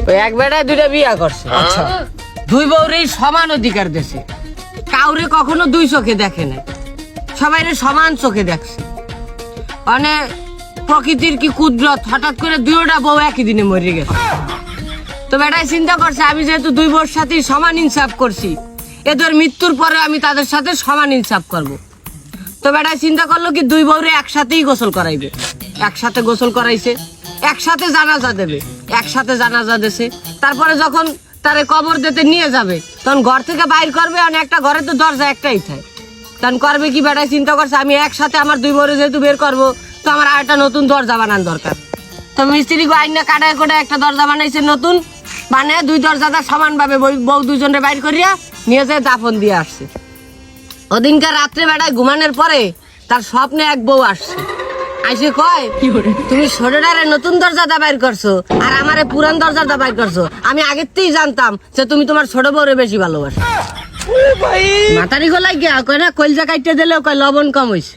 ওই এক বেটায় দুইটা বিয়া করছে। আচ্ছা দুই বউরেই সমান অধিকার দিয়েছে, কাউরে কখনো দুই চোখে দেখে নাই, সবাই সমান চোখে দেখছে। মানে প্রকৃতির কি কুদরত, হঠাৎ করে দুইটা বউ একই দিনে মরে গেছে। তো বেটাই চিন্তা করছে আমি যেহেতু দুই বউর সাথে সমান ইনসাফ করছি, এদের মৃত্যুর পরে আমি তাদের সাথে সমান ইনসাফ করব। তো বেটাই চিন্তা করলো কি দুই বউরে একসাথেই গোসল করাইবে। একসাথে গোসল করাইছে, একসাথে জানাজা দেবে, একসাথে জানাজা দেছে। তারপরে যখন তারে কবর দিতে নিয়ে যাবে তখন ঘর থেকে বাইর করবে, আর একটা ঘরে তো দরজা একটাই থাকে, তখন করবে কি বেটাই চিন্তা করছে আমি একসাথে আমার দুই বউরে যেহেতু বের করবো, তো আমার আর একটা নতুন দরজা বানান দরকার। তো মিস্ত্রি আইনা কাটায় করে একটা দরজা বানাইছে নতুন, মানে দুই দরজাটা সমানভাবে বউ দুজনে বাইর করিয়া নিয়ে যায় দাফন দিয়ে আসছে। ওদিনকার রাত্রে বেটায় ঘুমানোর পরে তার স্বপ্নে এক বউ আসছে, আইসে কয় তুমি ছোটটারে নতুন দরজাটা বাইর করছো আর আমারে পুরান দরজাটা বাইর করছো, আমি আগের থেকেই জানতাম যে তুমি তোমার ছোট বউরে বেশি ভালোবাসো। মাতারি গলায় গিয়া কয় না কলজা কাটতে দিলেও কয় লবণ কম হয়েছে।